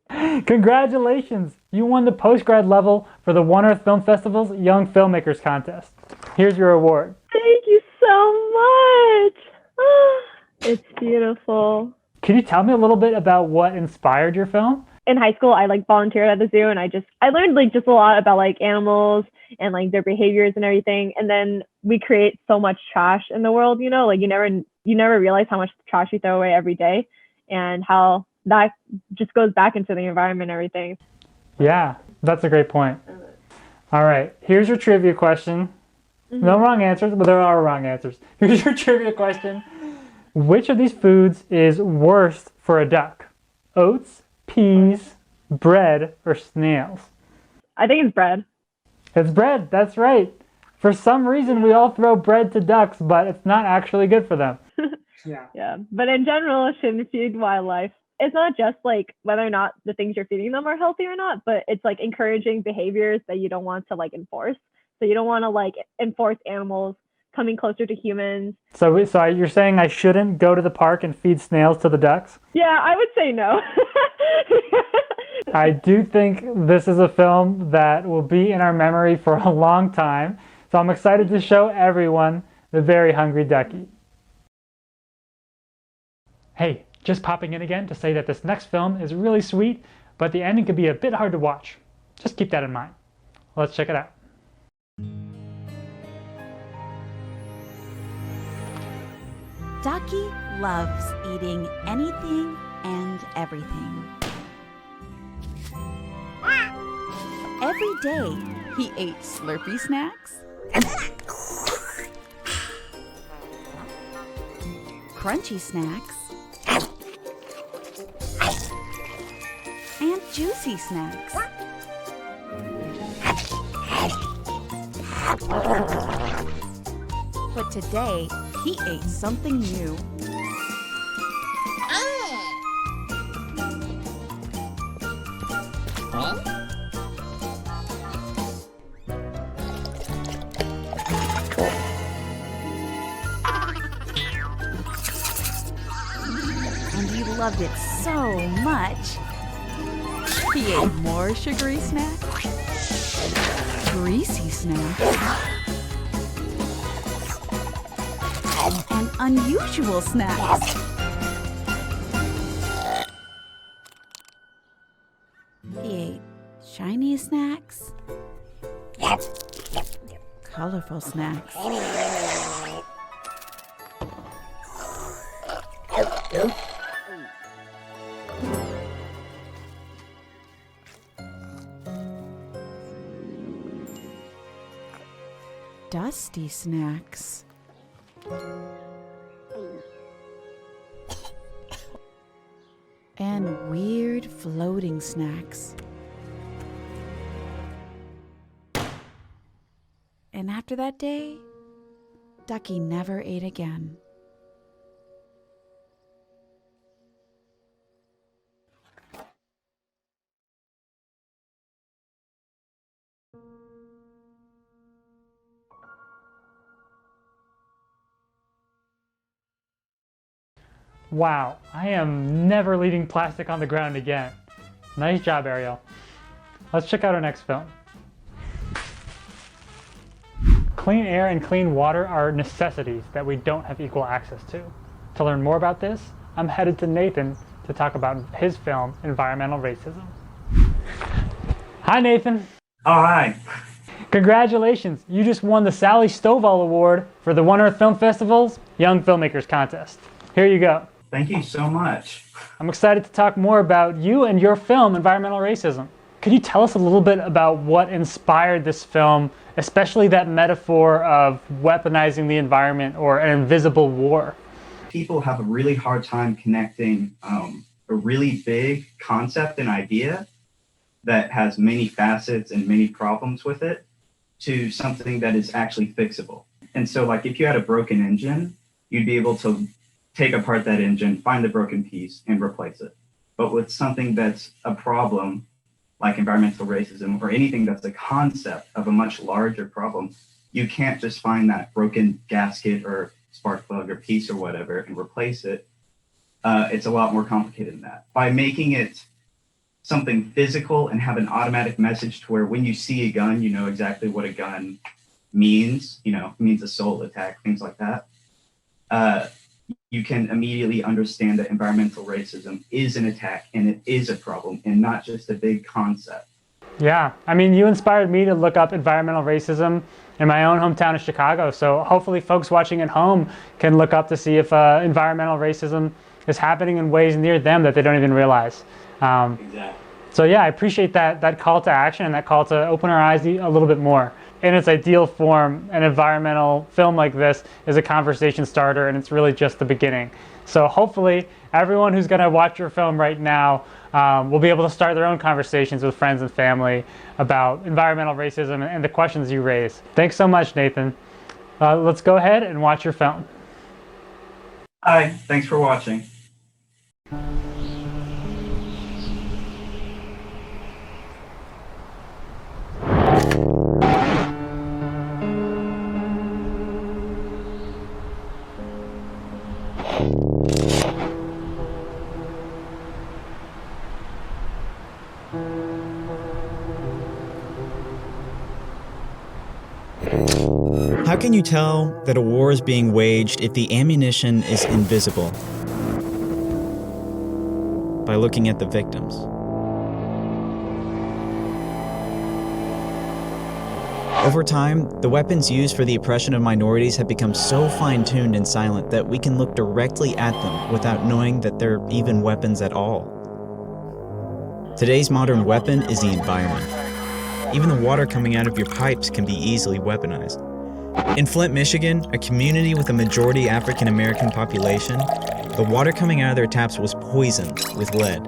Speaker 9: Alan.
Speaker 3: Congratulations! You won the postgrad level for the One Earth Film Festival's Young Filmmakers Contest. Here's your award.
Speaker 9: Thank you so much. It's beautiful.
Speaker 3: Can you tell me a little bit about what inspired your film?
Speaker 9: In high school, I volunteered at the zoo, and I learned just a lot about animals and their behaviors and everything. And then we create so much trash in the world, you never realize how much trash you throw away every day, and how that just goes back into the environment and everything.
Speaker 3: Yeah, that's a great point. All right, here's your trivia question. Mm-hmm. No wrong answers, but there are wrong answers. Here's your trivia question. Which of these foods is worst for a duck? Oats, peas, bread, or snails?
Speaker 9: I think it's bread.
Speaker 3: It's bread, that's right. For some reason, we all throw bread to ducks, but it's not actually good for them.
Speaker 9: Yeah, but in general, it shouldn't feed wildlife. It's not just whether or not the things you're feeding them are healthy or not, but it's encouraging behaviors that you don't want to enforce. So you don't want to enforce animals coming closer to humans. So
Speaker 3: you're saying I shouldn't go to the park and feed snails to the ducks?
Speaker 9: Yeah, I would say no.
Speaker 3: I do think this is a film that will be in our memory for a long time. So I'm excited to show everyone The Very Hungry Ducky. Hey, just popping in again to say that this next film is really sweet, but the ending could be a bit hard to watch. Just keep that in mind. Let's check it out.
Speaker 10: Ducky loves eating anything and everything. Every day, he ate Slurpee snacks, crunchy snacks, and juicy snacks. But today, he ate something new. And he loved it so much. He ate more sugary snacks, greasy snacks, and unusual snacks. He ate shiny snacks, colorful snacks, dusty snacks, and weird floating snacks. And after that day, Ducky never ate again.
Speaker 3: Wow, I am never leaving plastic on the ground again. Nice job, Ariel. Let's check out our next film. Clean air and clean water are necessities that we don't have equal access to. To learn more about this, I'm headed to Nathan to talk about his film, Environmental Racism. Hi, Nathan.
Speaker 11: Oh, hi.
Speaker 3: Congratulations, you just won the Sally Stovall Award for the One Earth Film Festival's Young Filmmakers Contest. Here you go.
Speaker 11: Thank you so much.
Speaker 3: I'm excited to talk more about you and your film, Environmental Racism. Could you tell us a little bit about what inspired this film, especially that metaphor of weaponizing the environment or an invisible war?
Speaker 11: People have a really hard time connecting a really big concept and idea that has many facets and many problems with it to something that is actually fixable. And so like if you had a broken engine, you'd be able to take apart that engine, find the broken piece, and replace it. But with something that's a problem, like environmental racism, or anything that's a concept of a much larger problem, you can't just find that broken gasket or spark plug or piece or whatever and replace it. It's a lot more complicated than that. By making it something physical and have an automatic message to where when you see a gun, you know exactly what a gun means, it means assault, attack, things like that. You can immediately understand that environmental racism is an attack and it is a problem and not just a big concept.
Speaker 3: Yeah, I mean, you inspired me to look up environmental racism in my own hometown of Chicago. So hopefully folks watching at home can look up to see if environmental racism is happening in ways near them that they don't even realize.
Speaker 11: Exactly.
Speaker 3: So yeah, I appreciate that call to action and that call to open our eyes a little bit more. In its ideal form, an environmental film like this is a conversation starter, and it's really just the beginning. So hopefully everyone who's going to watch your film right now will be able to start their own conversations with friends and family about environmental racism and the questions you raise. Thanks so much, Nathan. Let's go ahead and watch your film.
Speaker 11: Hi, thanks for watching.
Speaker 12: How can you tell that a war is being waged if the ammunition is invisible? By looking at the victims. Over time, the weapons used for the oppression of minorities have become so fine-tuned and silent that we can look directly at them without knowing that they're even weapons at all. Today's modern weapon is the environment. Even the water coming out of your pipes can be easily weaponized. In Flint, Michigan, a community with a majority African American population, the water coming out of their taps was poisoned with lead.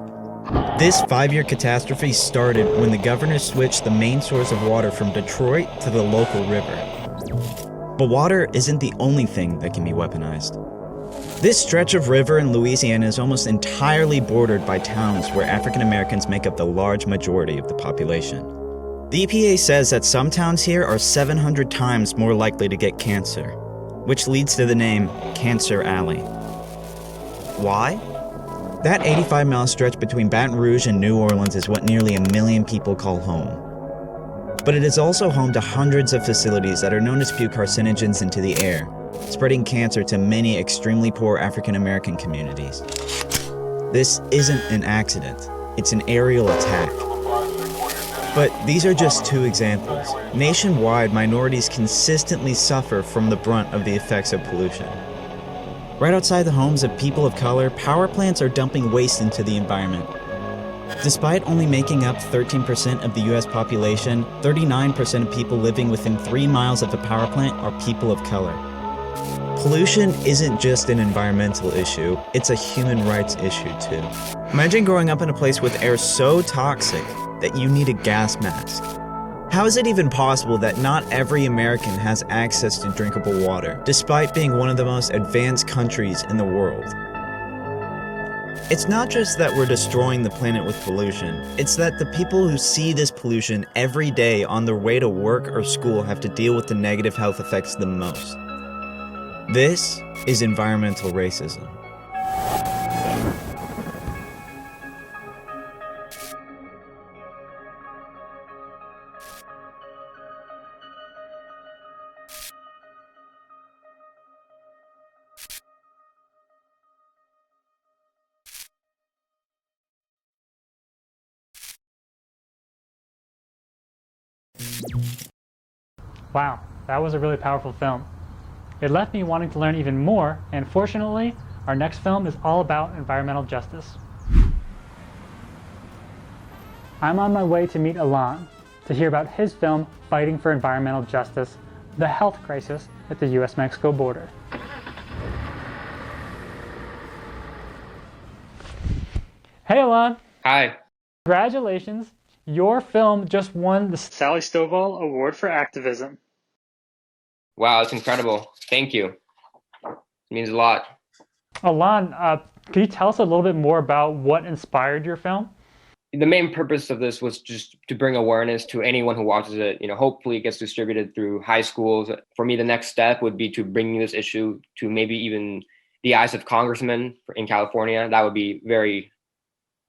Speaker 12: This 5-year catastrophe started when the governor switched the main source of water from Detroit to the local river. But water isn't the only thing that can be weaponized. This stretch of river in Louisiana is almost entirely bordered by towns where African Americans make up the large majority of the population. The EPA says that some towns here are 700 times more likely to get cancer, which leads to the name Cancer Alley. Why? That 85-mile stretch between Baton Rouge and New Orleans is what nearly 1 million people call home. But it is also home to hundreds of facilities that are known to spew carcinogens into the air, spreading cancer to many extremely poor African American communities. This isn't an accident, it's an aerial attack. But these are just 2 examples. Nationwide, minorities consistently suffer from the brunt of the effects of pollution. Right outside the homes of people of color, power plants are dumping waste into the environment. Despite only making up 13% of the US population, 39% of people living within 3 miles of a power plant are people of color. Pollution isn't just an environmental issue, it's a human rights issue too. Imagine growing up in a place with air so toxic that you need a gas mask. How is it even possible that not every American has access to drinkable water, despite being one of the most advanced countries in the world? It's not just that we're destroying the planet with pollution, it's that the people who see this pollution every day on their way to work or school have to deal with the negative health effects the most. This is environmental racism.
Speaker 3: Wow, that was a really powerful film. It left me wanting to learn even more, and fortunately, our next film is all about environmental justice. I'm on my way to meet Alon to hear about his film fighting for environmental justice, the health crisis at the US-Mexico border. Hey Alon!
Speaker 22: Hi.
Speaker 3: Congratulations! Your film just won the
Speaker 22: Sally Stovall Award for Activism.
Speaker 13: Wow, that's incredible. Thank you. It means a lot.
Speaker 3: Alon, can you tell us a little bit more about what inspired your film?
Speaker 13: The main purpose of this was just to bring awareness to anyone who watches it. You know, hopefully it gets distributed through high schools. For me, the next step would be to bring this issue to maybe even the eyes of congressmen in California. That would be very,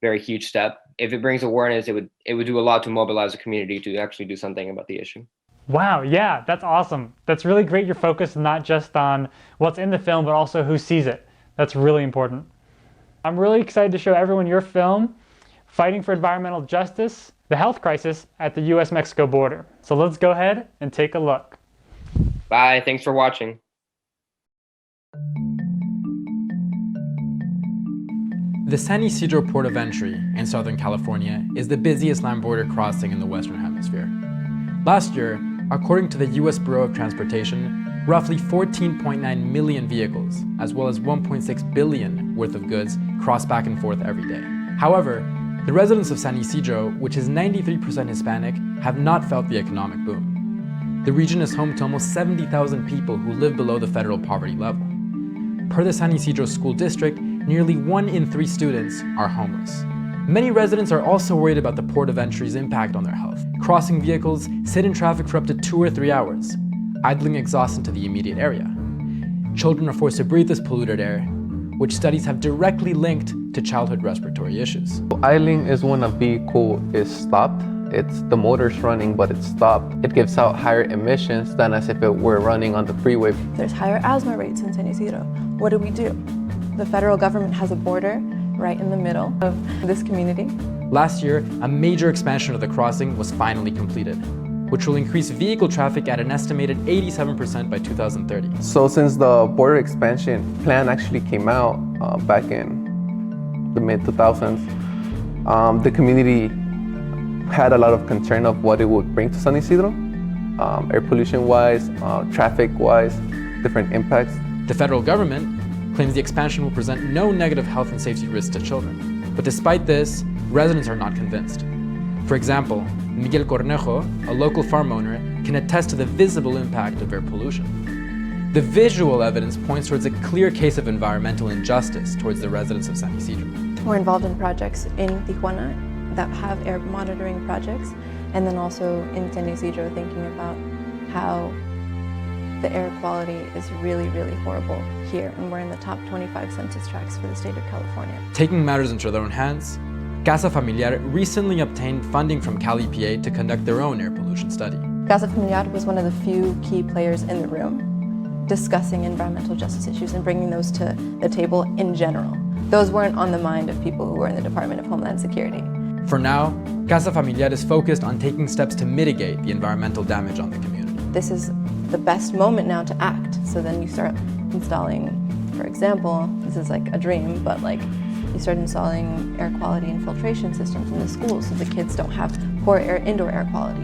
Speaker 13: very huge step. If it brings awareness, it would do a lot to mobilize the community to actually do something about the issue.
Speaker 3: Wow, yeah, that's awesome. That's really great you're focused not just on what's in the film, but also who sees it. That's really important. I'm really excited to show everyone your film, Fighting for Environmental Justice, the health crisis at the US-Mexico border. So let's go ahead and take a look.
Speaker 13: Bye, thanks for watching.
Speaker 14: The San Ysidro port of entry in Southern California is the busiest land border crossing in the Western Hemisphere. Last year, according to the US Bureau of Transportation, roughly 14.9 million vehicles, as well as 1.6 billion worth of goods, cross back and forth every day. However, the residents of San Ysidro, which is 93% Hispanic, have not felt the economic boom. The region is home to almost 70,000 people who live below the federal poverty level. Per the San Ysidro School District, nearly 1 in 3 students are homeless. Many residents are also worried about the port of entry's impact on their health. Crossing vehicles sit in traffic for up to 2 or 3 hours, idling exhaust into the immediate area. Children are forced to breathe this polluted air, which studies have directly linked to childhood respiratory issues.
Speaker 15: Idling is when a vehicle is stopped. It's the motor's running, but it's stopped. It gives out higher emissions than as if it were running on the freeway.
Speaker 16: There's higher asthma rates in San Ysidro. What do? The federal government has a border right in the middle of this community.
Speaker 14: Last year, a major expansion of the crossing was finally completed, which will increase vehicle traffic at an estimated 87% by 2030.
Speaker 15: So since the border expansion plan actually came out back in the mid-2000s, the community had a lot of concern of what it would bring to San Ysidro. air pollution-wise, traffic-wise, different impacts.
Speaker 14: The federal government claims the expansion will present no negative health and safety risks to children. But despite this, residents are not convinced. For example, Miguel Cornejo, a local farm owner, can attest to the visible impact of air pollution. The visual evidence points towards a clear case of environmental injustice towards the residents of San Ysidro.
Speaker 16: We're involved in projects in Tijuana that have air monitoring projects, and then also in San Ysidro thinking about how the air quality is really, really horrible here, and we're in the top 25 census tracts for the state of California.
Speaker 14: Taking matters into their own hands, Casa Familiar recently obtained funding from Cali, PA to conduct their own air pollution study.
Speaker 16: Casa Familiar was one of the few key players in the room discussing environmental justice issues and bringing those to the table in general. Those weren't on the mind of people who were in the Department of Homeland Security.
Speaker 14: For now, Casa Familiar is focused on taking steps to mitigate the environmental damage on the community.
Speaker 16: This is the best moment now to act. So then you start installing, for example, this is like a dream, but like you start installing air quality and filtration systems in the schools so the kids don't have poor indoor air quality.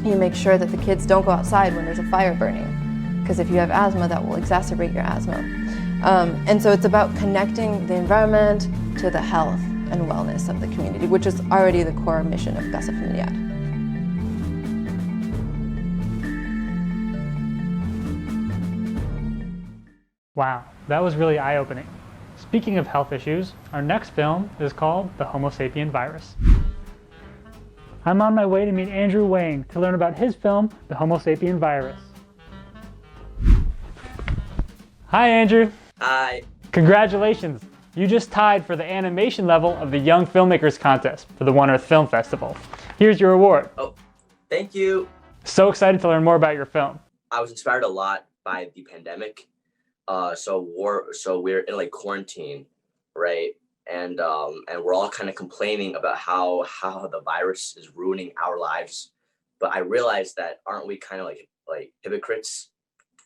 Speaker 16: You make sure that the kids don't go outside when there's a fire burning, because if you have asthma, that will exacerbate your asthma. And so it's about connecting the environment to the health and wellness of the community, which is already the core mission of Casa Familiar.
Speaker 3: Wow, that was really eye-opening. Speaking of health issues, our next film is called The Homo Sapien Virus. I'm on my way to meet Andrew Wang to learn about his film, The Homo Sapien Virus. Hi, Andrew.
Speaker 1: Hi.
Speaker 3: Congratulations. You just tied for the animation level of the Young Filmmakers contest for the One Earth Film Festival. Here's your award.
Speaker 1: Oh, thank you.
Speaker 3: So excited to learn more about your film.
Speaker 1: I was inspired a lot by the pandemic. So we're in like quarantine, right? And we're all kind of complaining about how the virus is ruining our lives. But I realized that aren't we kind of like hypocrites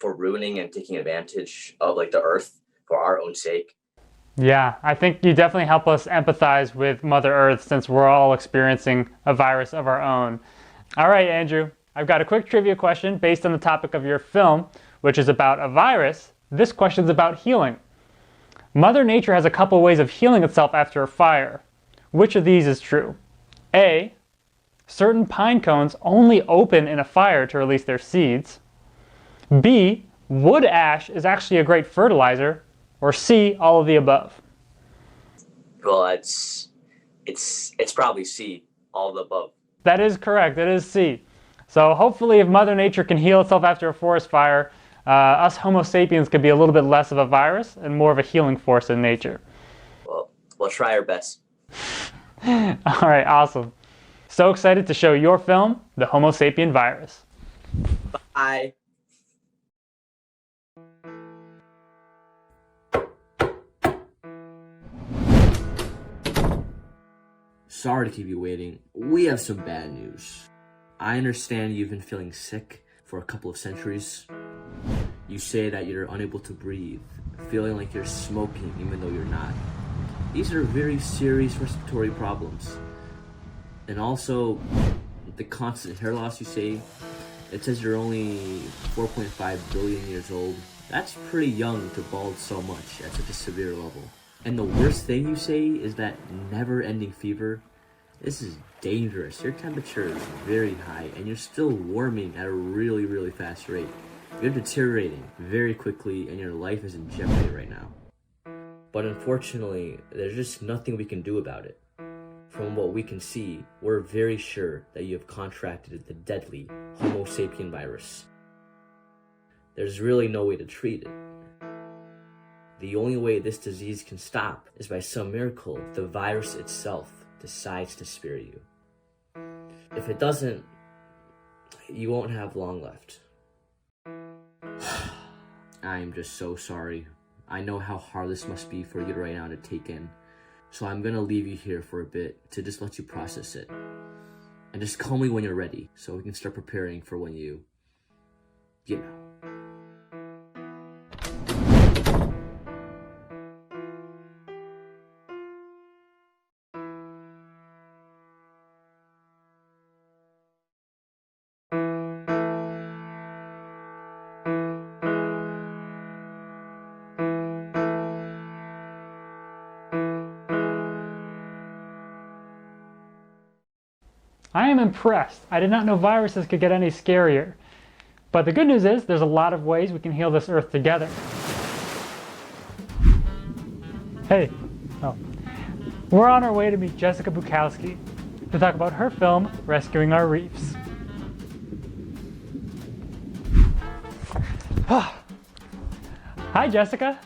Speaker 1: for ruining and taking advantage of like the earth for our own sake?
Speaker 3: Yeah, I think you definitely help us empathize with Mother Earth since we're all experiencing a virus of our own. All right, Andrew, I've got a quick trivia question based on the topic of your film, which is about a virus. This question's about healing. Mother Nature has a couple ways of healing itself after a fire. Which of these is true? A, certain pine cones only open in a fire to release their seeds. B, wood ash is actually a great fertilizer. Or C, all of the above?
Speaker 1: Well, it's probably C, all of the above.
Speaker 3: That is correct. It is C. So hopefully if Mother Nature can heal itself after a forest fire, us Homo sapiens could be a little bit less of a virus and more of a healing force in nature.
Speaker 1: Well, we'll try our best.
Speaker 3: All right, awesome. So excited to show your film, The Homo Sapien Virus.
Speaker 1: Bye.
Speaker 5: Sorry to keep you waiting. We have some bad news. I understand you've been feeling sick for a couple of centuries. You say that you're unable to breathe, feeling like you're smoking even though you're not. These are very serious respiratory problems. And also, the constant hair loss you say, it says you're only 4.5 billion years old. That's pretty young to bald so much at such a severe level. And the worst thing you say is that never-ending fever. This is dangerous. Your temperature is very high and you're still warming at a really, really fast rate. You're deteriorating very quickly and your life is in jeopardy right now. But unfortunately, there's just nothing we can do about it. From what we can see, we're very sure that you have contracted the deadly Homo sapien virus. There's really no way to treat it. The only way this disease can stop is by some miracle the virus itself decides to spare you. If it doesn't, you won't have long left. I am just so sorry. I know how hard this must be for you right now to take in. So I'm gonna leave you here for a bit to just let you process it. And just call me when you're ready so we can start preparing for when you know.
Speaker 3: I am impressed. I did not know viruses could get any scarier. But the good news is there's a lot of ways we can heal this Earth together. Hey, we're on our way to meet Jessica Bukowski to talk about her film, Rescuing Our Reefs. Hi, Jessica.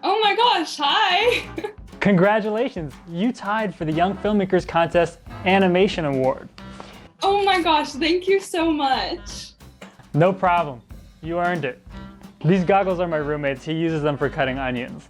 Speaker 17: Oh my gosh, hi!
Speaker 3: Congratulations, you tied for the Young Filmmakers Contest Animation Award.
Speaker 17: Oh my gosh, thank you so much.
Speaker 3: No problem, you earned it. These goggles are my roommate's, he uses them for cutting onions.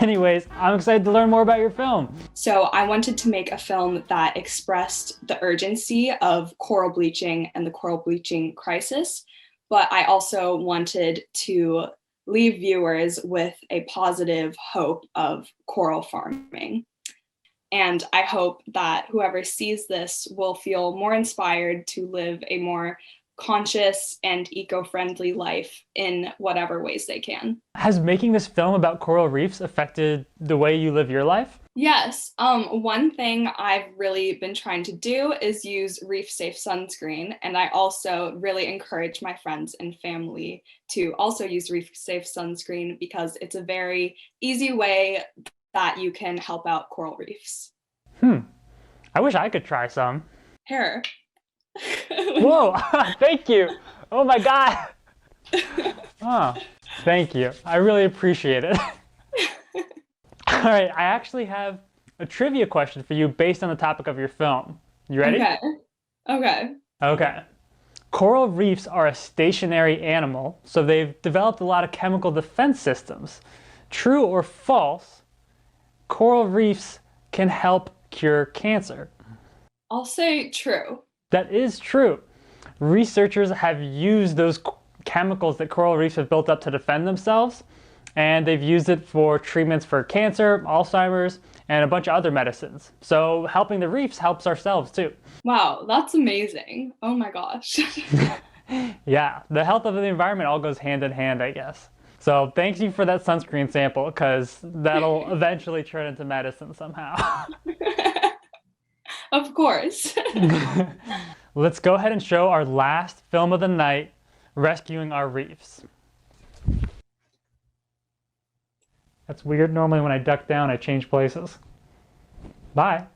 Speaker 3: Anyways, I'm excited to learn more about your film.
Speaker 17: So I wanted to make a film that expressed the urgency of coral bleaching and the coral bleaching crisis, but I also wanted to leave viewers with a positive hope of coral farming. And I hope that whoever sees this will feel more inspired to live a more conscious and eco-friendly life in whatever ways they can.
Speaker 3: Has making this film about coral reefs affected the way you live your life?
Speaker 17: Yes, one thing I've really been trying to do is use reef-safe sunscreen, and I also really encourage my friends and family to also use reef-safe sunscreen because it's a very easy way that you can help out coral reefs.
Speaker 3: I wish I could try some.
Speaker 17: Here.
Speaker 3: Whoa, thank you. Oh my God. Oh, thank you. I really appreciate it. All right, I actually have a trivia question for you based on the topic of your film. You ready?
Speaker 17: Okay.
Speaker 3: Coral reefs are a stationary animal, so they've developed a lot of chemical defense systems. True or false, coral reefs can help cure cancer?
Speaker 17: I'll say true.
Speaker 3: That is true. Researchers have used those chemicals that coral reefs have built up to defend themselves, and they've used it for treatments for cancer, Alzheimer's, and a bunch of other medicines. So helping the reefs helps ourselves too.
Speaker 17: Wow, that's amazing. Oh my gosh.
Speaker 3: Yeah, the health of the environment all goes hand in hand, I guess. So thank you for that sunscreen sample, because that'll eventually turn into medicine somehow.
Speaker 17: Of course.
Speaker 3: Let's go ahead and show our last film of the night, Rescuing Our Reefs. That's weird. Normally when I duck down, I change places. Bye.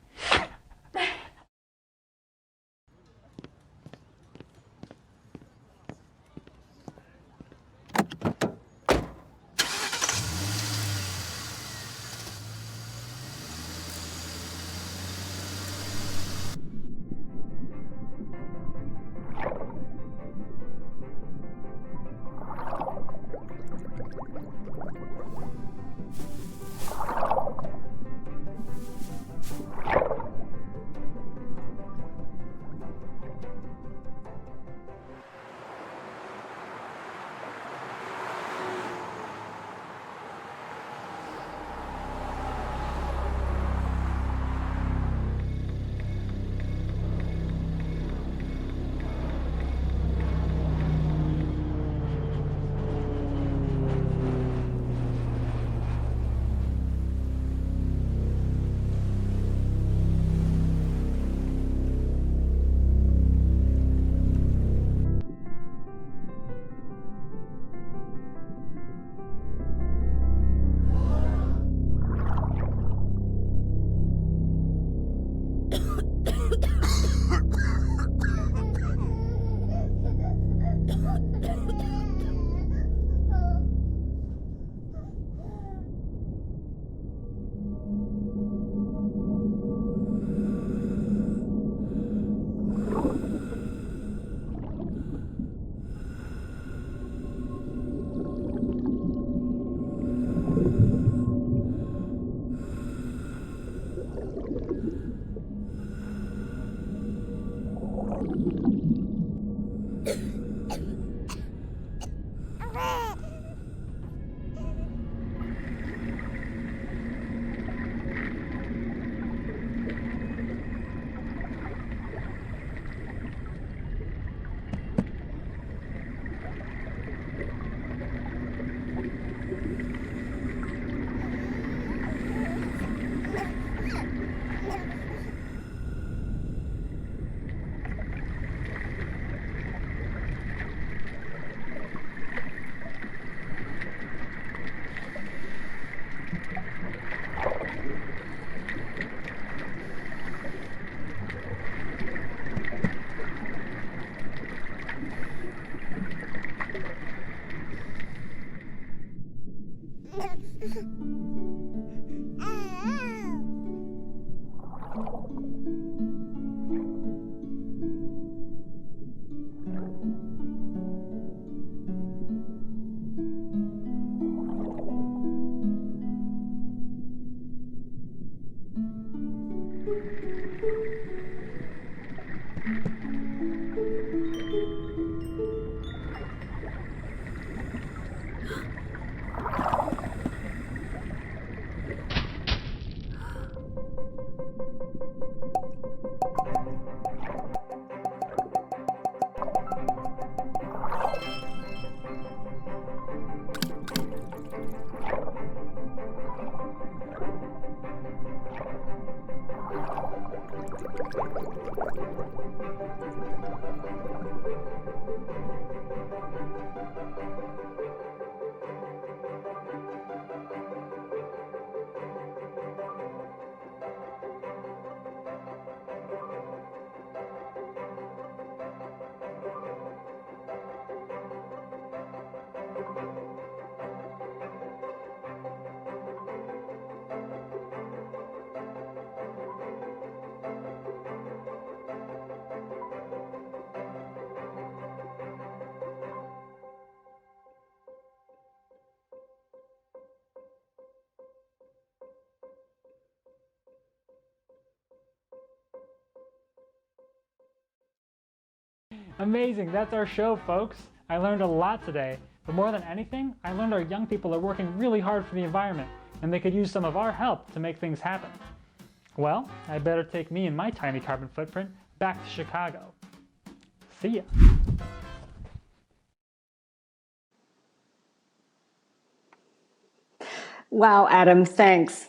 Speaker 3: Amazing, that's our show, folks. I learned a lot today, but more than anything, I learned our young people are working really hard for the environment, and they could use some of our help to make things happen. Well, I better take me and my tiny carbon footprint back to Chicago. See ya.
Speaker 18: Wow, Adam, thanks.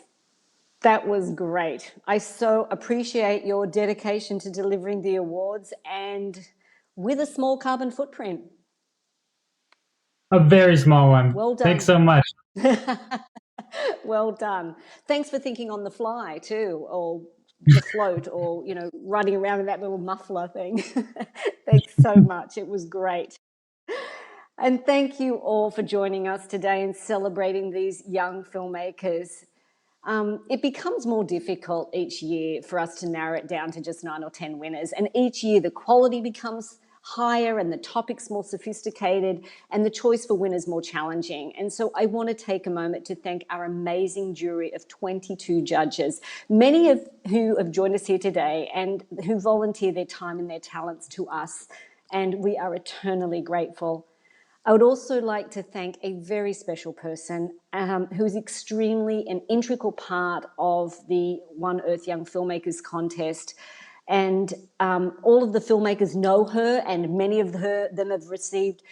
Speaker 18: That was great. I so appreciate your dedication to delivering the awards and with a small carbon footprint.
Speaker 3: A very small one.
Speaker 18: Well done.
Speaker 3: Thanks so much.
Speaker 18: Well done. Thanks for thinking on the fly too, or to float, or running around in that little muffler thing. Thanks so much. It was great. And thank you all for joining us today and celebrating these young filmmakers. It becomes more difficult each year for us to narrow it down to just 9 or 10 winners. And each year the quality becomes higher and the topics more sophisticated and the choice for winners more challenging. And so I want to take a moment to thank our amazing jury of 22 judges, many of who have joined us here today and who volunteer their time and their talents to us. And we are eternally grateful. I would also like to thank a very special person who is extremely an integral part of the One Earth Young Filmmakers contest. And all of the filmmakers know her, and many of them have received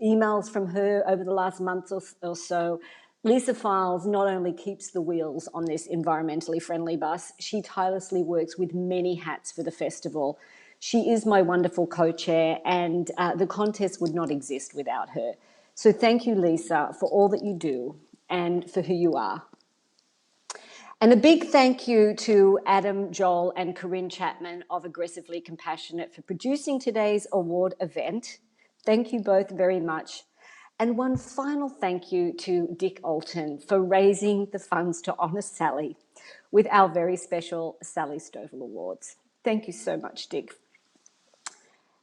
Speaker 18: emails from her over the last month or so. Lisa Files not only keeps the wheels on this environmentally friendly bus, she tirelessly works with many hats for the festival. She is my wonderful co-chair, and the contest would not exist without her. So thank you, Lisa, for all that you do and for who you are. And a big thank you to Adam, Joel, and Corinne Chapman of Aggressively Compassionate for producing today's award event. Thank you both very much. And one final thank you to Dick Alton for raising the funds to honour Sally with our very special Sally Stovall Awards. Thank you so much, Dick.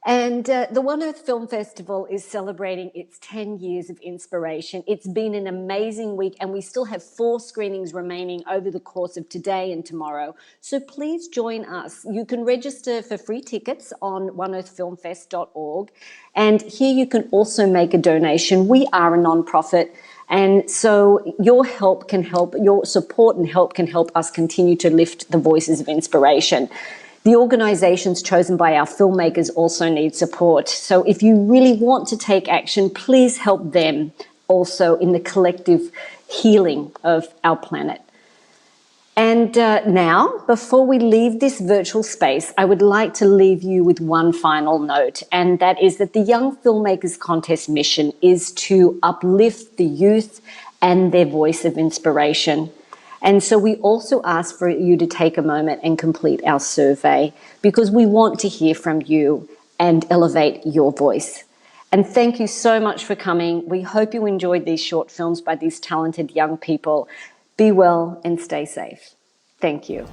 Speaker 18: And the One Earth Film Festival is celebrating its 10 years of inspiration. It's been an amazing week, and we still have 4 screenings remaining over the course of today and tomorrow. So please join us. You can register for free tickets on oneearthfilmfest.org. And here you can also make a donation. We are a non-profit, and so your help can help, your support and help can help us continue to lift the voices of inspiration. The organisations chosen by our filmmakers also need support. So if you really want to take action, please help them also in the collective healing of our planet. And now, before we leave this virtual space, I would like to leave you with one final note, and that is that the Young Filmmakers Contest mission is to uplift the youth and their voice of inspiration. And so we also ask for you to take a moment and complete our survey, because we want to hear from you and elevate your voice. And thank you so much for coming. We hope you enjoyed these short films by these talented young people. Be well and stay safe. Thank you.